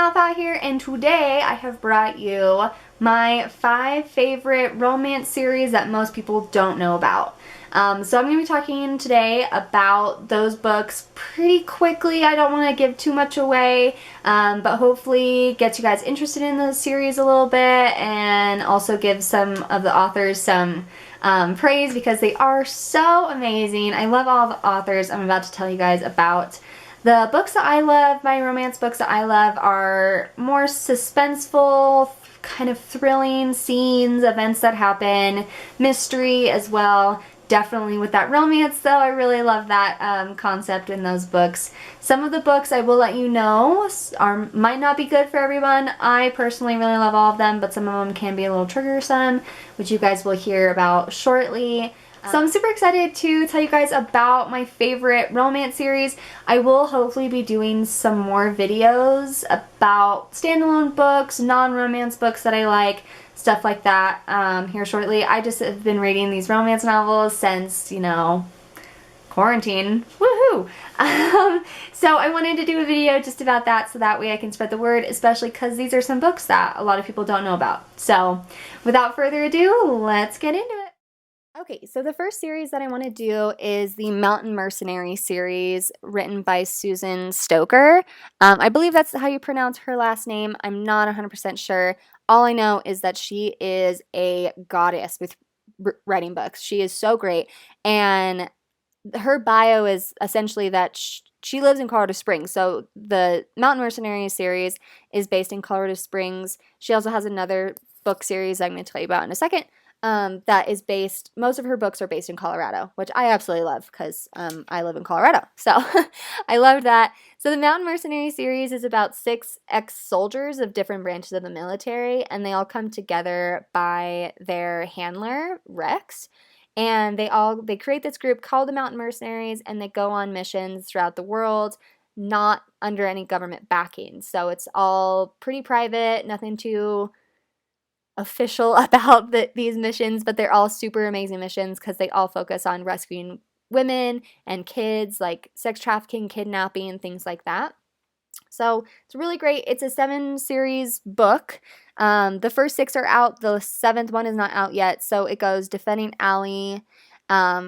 Alpha here, and today I have brought you my 5 favorite romance series that most people don't know about. So I'm going to be talking today about those books pretty quickly. I don't want to give too much away, but hopefully get you guys interested in the series a little bit and also give some of the authors some praise because they are so amazing. I love all the authors I'm about to tell you guys about. The books that I love, my romance books that I love, are more suspenseful, kind of thrilling scenes, events that happen, mystery as well. Definitely with that romance though, I really love that concept in those books. Some of the books I will let you know might not be good for everyone. I personally really love all of them, but some of them can be a little triggersome, which you guys will hear about shortly. So I'm super excited to tell you guys about my favorite romance series. I will hopefully be doing some more videos about standalone books, non-romance books that I like, stuff like that here shortly. I just have been reading these romance novels since, quarantine. Woohoo! So I wanted to do a video just about that so that way I can spread the word, especially because these are some books that a lot of people don't know about. So without further ado, let's get into it. Okay, so the first series that I want to do is the Mountain Mercenary series written by Susan Stoker. I believe that's how you pronounce her last name. I'm not 100% sure. All I know is that she is a goddess with writing books. She is so great. And her bio is essentially that she lives in Colorado Springs. So the Mountain Mercenary series is based in Colorado Springs. She also has another book series I'm going to tell you about in a second. That is most of her books are based in Colorado, which I absolutely love because I live in Colorado. So I love that. So the Mountain Mercenary series is about 6 ex-soldiers of different branches of the military, and they all come together by their handler, Rex. And they create this group called the Mountain Mercenaries, and they go on missions throughout the world, not under any government backing. So it's all pretty private, nothing too official about these missions, but they're all super amazing missions because they all focus on rescuing women and kids, like sex trafficking, kidnapping, things like that. So it's really great. It's a 7-series book. The first 6 are out. The 7th one is not out yet. So it goes Defending Allie,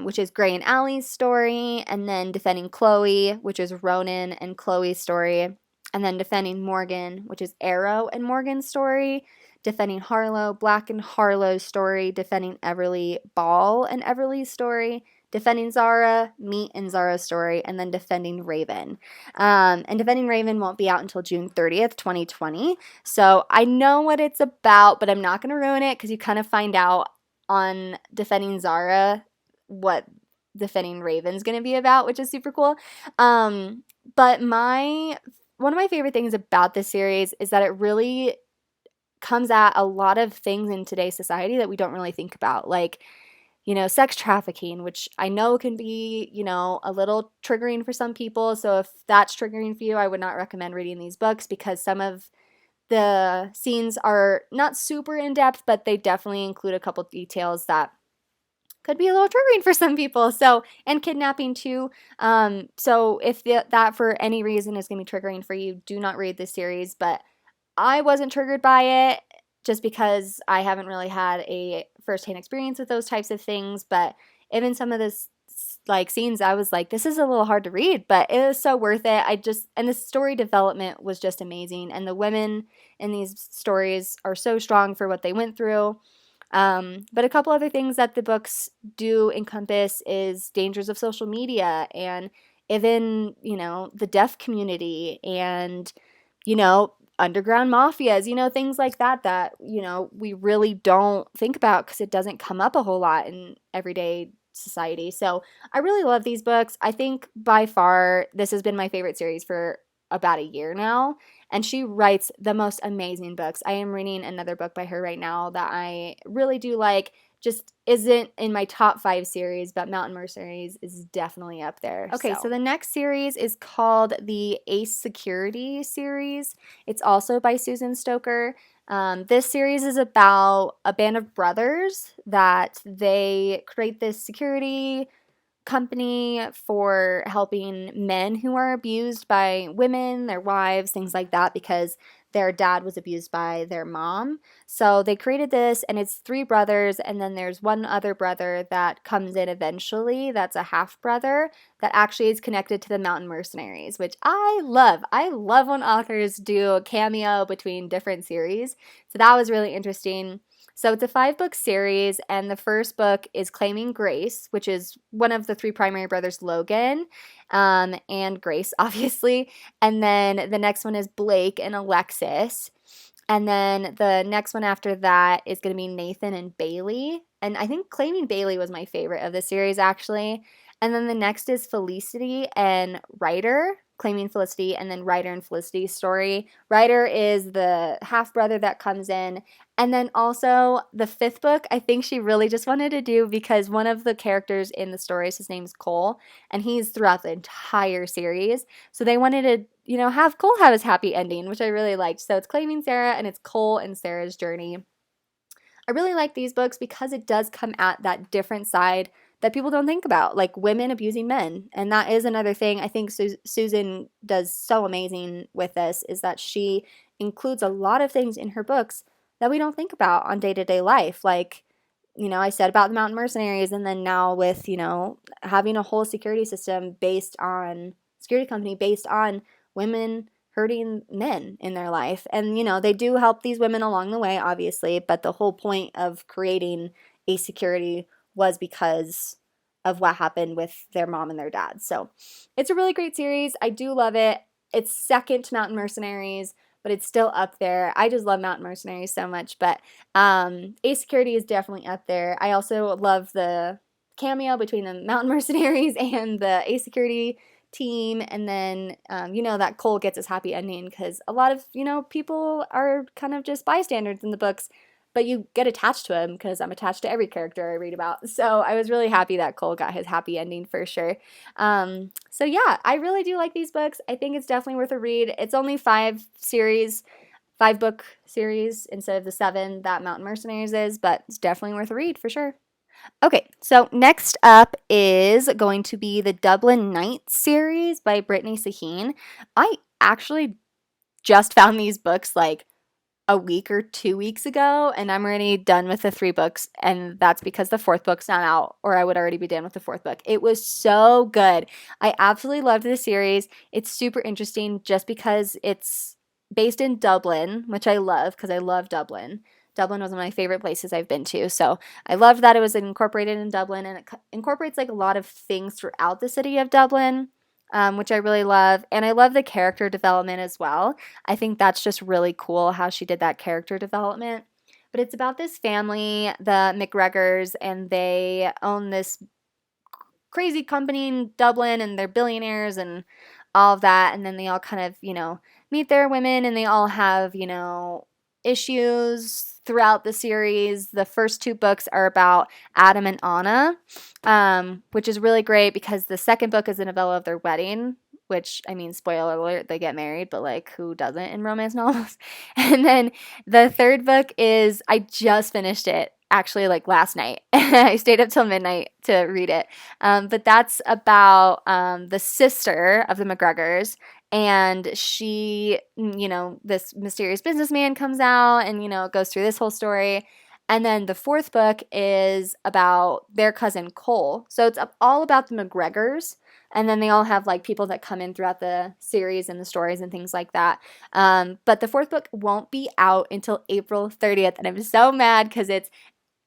which is Gray and Allie's story, and then Defending Chloe, which is Ronan and Chloe's story, and then Defending Morgan, which is Arrow and Morgan's story, Defending Harlow, Black and Harlow's story, Defending Everly, Ball and Everly's story, Defending Zara, Meat and Zara's story, and then Defending Raven. And Defending Raven won't be out until June 30th, 2020. So I know what it's about, but I'm not going to ruin it because you kind of find out on Defending Zara what Defending Raven's going to be about, which is super cool. But one of my favorite things about this series is that it really comes at a lot of things in today's society that we don't really think about, like, sex trafficking, which I know can be, a little triggering for some people. So if that's triggering for you, I would not recommend reading these books because some of the scenes are not super in-depth, but they definitely include a couple details that could be a little triggering for some people. So, and kidnapping too. So if that for any reason is going to be triggering for you, do not read this series. But I wasn't triggered by it just because I haven't really had a firsthand experience with those types of things. But even some of this scenes, I was like, this is a little hard to read, but it was so worth it. And the story development was just amazing. And the women in these stories are so strong for what they went through. But a couple other things that the books do encompass is dangers of social media and even, the deaf community and, underground mafias, things like that, we really don't think about because it doesn't come up a whole lot in everyday society. So I really love these books. I think by far this has been my favorite series for about a year now, and she writes the most amazing books. I am reading another book by her right now that I really do like. Just isn't in my top 5 series, but Mountain Mercenaries is definitely up there. Okay, so the next series is called the Ace Security series. It's also by Susan Stoker. This series is about a band of brothers that they create this security company for helping men who are abused by women, their wives, things like that, because their dad was abused by their mom. So they created this, and it's three brothers, and then there's one other brother that comes in eventually that's a half brother that actually is connected to the Mountain Mercenaries, which I love. I love when authors do a cameo between different series. So that was really interesting. So it's a 5-book series, and the first book is Claiming Grace, which is one of the three primary brothers, Logan, and Grace, obviously. And then the next one is Blake and Alexis. And then the next one after that is going to be Nathan and Bailey. And I think Claiming Bailey was my favorite of the series, actually. And then the next is Felicity and Ryder, Claiming Felicity, and then Ryder and Felicity's story. Ryder is the half brother that comes in. And then also the 5th book, I think she really just wanted to do because one of the characters in the stories, his name's Cole, and he's throughout the entire series. So they wanted to, have Cole have his happy ending, which I really liked. So it's Claiming Sarah, and it's Cole and Sarah's journey. I really like these books because it does come at that different side that people don't think about, like women abusing men. And that is another thing I think Susan does so amazing with this, is that she includes a lot of things in her books that we don't think about on day-to-day life. Like, I said about the Mountain Mercenaries, and then now with, having a whole security company based on women hurting men in their life. And, they do help these women along the way, obviously, but the whole point of creating a security was because of what happened with their mom and their dad. So it's a really great series. I do love it. It's second to Mountain Mercenaries, but it's still up there. I just love Mountain Mercenaries so much, but A Security is definitely up there. I also love the cameo between the Mountain Mercenaries and the A Security team, and then that Cole gets his happy ending, because a lot of people are kind of just bystanders in the books, but you get attached to him, because I'm attached to every character I read about. So I was really happy that Cole got his happy ending for sure. So yeah, I really do like these books. I think it's definitely worth a read. It's only 5-book series instead of the 7 that Mountain Mercenaries is, but it's definitely worth a read for sure. Okay, so next up is going to be the Dublin Nights series by Brittany Sahin. I actually just found these books like a week or 2 weeks ago, and I'm already done with the 3 books, and that's because the 4th book's not out, or I would already be done with the 4th book. It was so good. I absolutely loved the series. It's super interesting just because it's based in Dublin, which I love because I love Dublin. Dublin was one of my favorite places I've been to, so I loved that it was incorporated in Dublin, and it incorporates like a lot of things throughout the city of Dublin, which I really love. And I love the character development as well. I think that's just really cool how she did that character development. But it's about this family, the MacGregors, and they own this crazy company in Dublin, and they're billionaires and all of that. And then they all kind of, meet their women, and they all have, issues throughout the series. The first 2 books are about Adam and Anna, which is really great because the second book is a novella of their wedding, which, I mean, spoiler alert, they get married, but like, who doesn't in romance novels? And then the 3rd book is, I just finished it actually like last night. I stayed up till midnight to read it. But that's about the sister of the MacGregors, and she, this mysterious businessman comes out, and, it goes through this whole story. And then the 4th book is about their cousin Cole. So it's all about the MacGregors. And then they all have like people that come in throughout the series and the stories and things like that. But the 4th book won't be out until April 30th. And I'm so mad because it's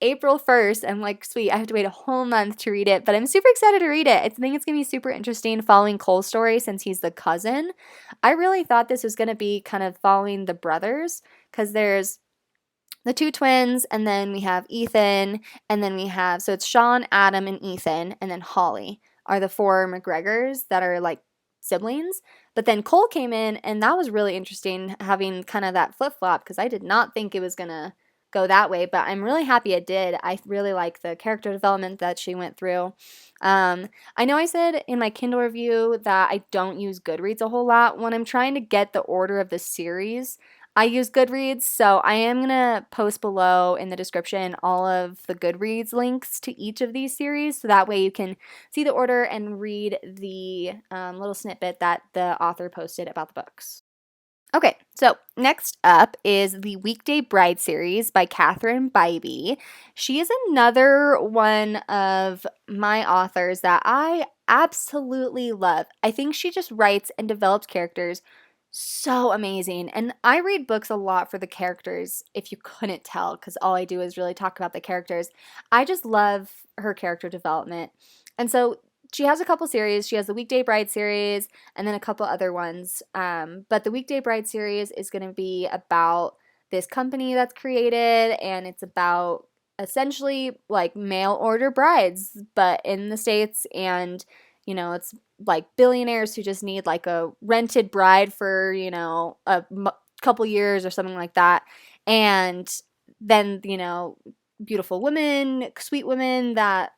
April 1st. I'm like, sweet, I have to wait a whole month to read it, but I'm super excited to read it. I think it's going to be super interesting following Cole's story since he's the cousin. I really thought this was going to be kind of following the brothers, because there's the 2 twins, and then we have Ethan, and then so it's Sean, Adam, and Ethan, and then Holly are the 4 MacGregors that are like siblings. But then Cole came in, and that was really interesting, having kind of that flip-flop, because I did not think it was going to go that way, but I'm really happy it did. I really like the character development that she went through. I know I said in my Kindle review that I don't use Goodreads a whole lot. When I'm trying to get the order of the series, I use Goodreads, so I am going to post below in the description all of the Goodreads links to each of these series, so that way you can see the order and read the little snippet that the author posted about the books. Okay, so next up is the Weekday Bride series by Catherine Bybee. She is another one of my authors that I absolutely love. I think she just writes and develops characters so amazing. And I read books a lot for the characters, if you couldn't tell, because all I do is really talk about the characters. I just love her character development. And so she has a couple series. She has the Weekday Bride series and then a couple other ones. But the Weekday Bride series is going to be about this company that's created, and it's about essentially like mail order brides, but in the States. And, you know, it's like billionaires who just need like a rented bride for, you know, couple years or something like that. And then, you know, beautiful women, sweet women that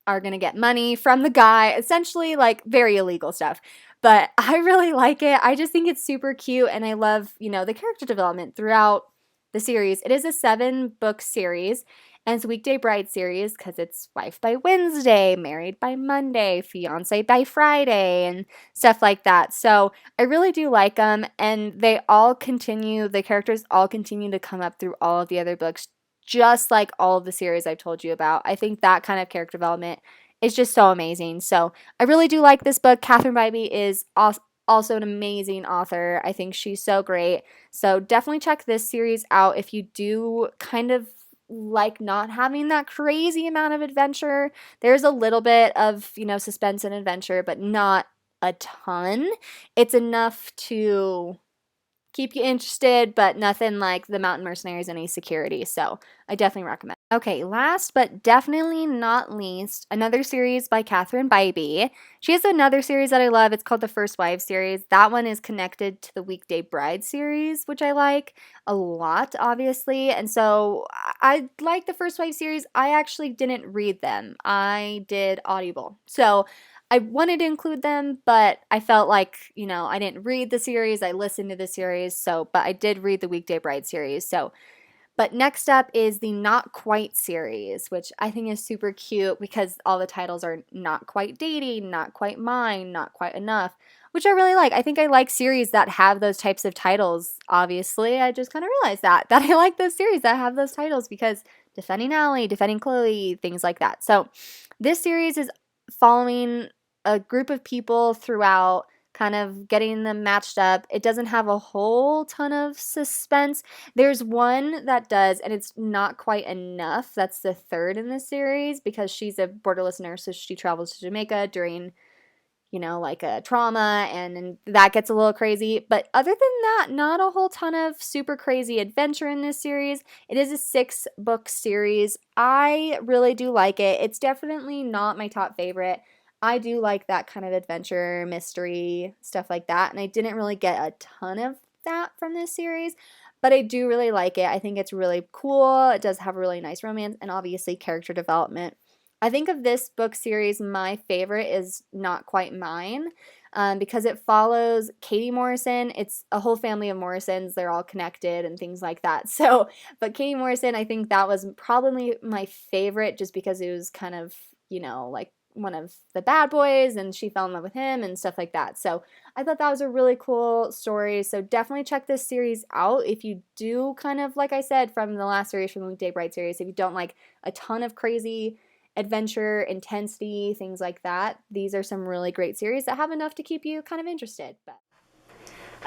are going to get money from the guy, essentially like very illegal stuff. But I really like it. I just think it's super cute, and I love, you know, the character development throughout the series. It is a 7-book series, and it's a Weekday Bride series because it's wife by Wednesday, married by Monday, fiance by Friday, and stuff like that. So I really do like them, and they all continue, the characters all continue to come up through all of the other books, just like all of the series I've told you about. I think that kind of character development is just so amazing. So I really do like this book. Catherine Bybee is also an amazing author. I think she's so great. So definitely check this series out if you do kind of like not having that crazy amount of adventure. There's a little bit of, you know, suspense and adventure, but not a ton. It's enough to keep you interested, but nothing like the Mountain Mercenaries and Ace Security. So I definitely recommend. Okay, last but definitely not least, another series by Catherine Bybee. She has another series that I love. It's called the First Wives series. That one is connected to the Weekday Bride series, which I like a lot, obviously. And so I like the First Wives series. I actually didn't read them. I did Audible. So I wanted to include them, but I felt like, you know, I didn't read the series. I listened to the series, but I did read the Weekday Bride series. So, but next up is the Not Quite series, which I think is super cute because all the titles are Not Quite Dating, Not Quite Mine, Not Quite Enough, which I really like. I think I like series that have those types of titles. Obviously, I just kind of realized that I like those series that have those titles because Defending Allie, Defending Chloe, things like that. So this series is following a group of people throughout, kind of getting them matched up. It doesn't have a whole ton of suspense. There's one that does, and it's Not Quite Enough. That's the third in the series because she's a borderless nurse, so she travels to Jamaica during, you know, like a trauma, and that gets a little crazy. But other than that, not a whole ton of super crazy adventure in this series. It is a 6-book series. I really do like it. It's definitely not my top favorite. I do like that kind of adventure, mystery, stuff like that, and I didn't really get a ton of that from this series, but I do really like it. I think it's really cool. It does have a really nice romance and obviously character development. I think of this book series, my favorite is Not Quite Mine, because it follows Katie Morrison. It's a whole family of Morrisons. They're all connected and things like that. So, but Katie Morrison, I think that was probably my favorite just because it was kind of, you know, like one of the bad boys and she fell in love with him and stuff like that. So I thought that was a really cool story. So definitely check this series out if you do, kind of like I said from the last series, from the Weekday Bride series, if you don't like a ton of crazy adventure, intensity, things like that. These are some really great series that have enough to keep you kind of interested.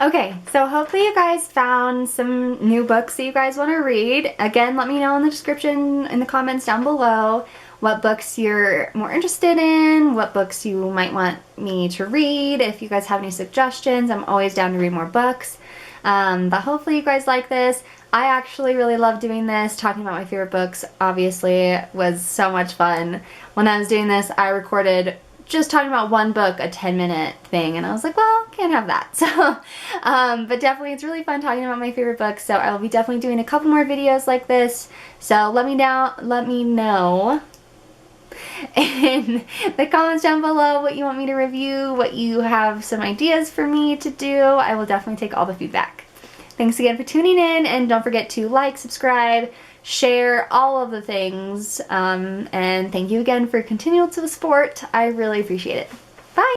Okay, so hopefully you guys found some new books that you guys want to read. Again, let me know in the description, in the comments down below, what books you're more interested in, what books you might want me to read. If you guys have any suggestions, I'm always down to read more books. But hopefully you guys like this. I actually really love doing this. Talking about my favorite books, obviously, was so much fun. When I was doing this, I recorded just talking about one book, a 10-minute thing, and I was like, well, can't have that. So, but definitely it's really fun talking about my favorite books, so I will be definitely doing a couple more videos like this. So let me know in the comments down below what you want me to review, what you have some ideas for me to do. I will definitely take all the feedback. Thanks again for tuning in, and don't forget to like, subscribe, share, all of the things. And thank you again for continual support. I really appreciate it.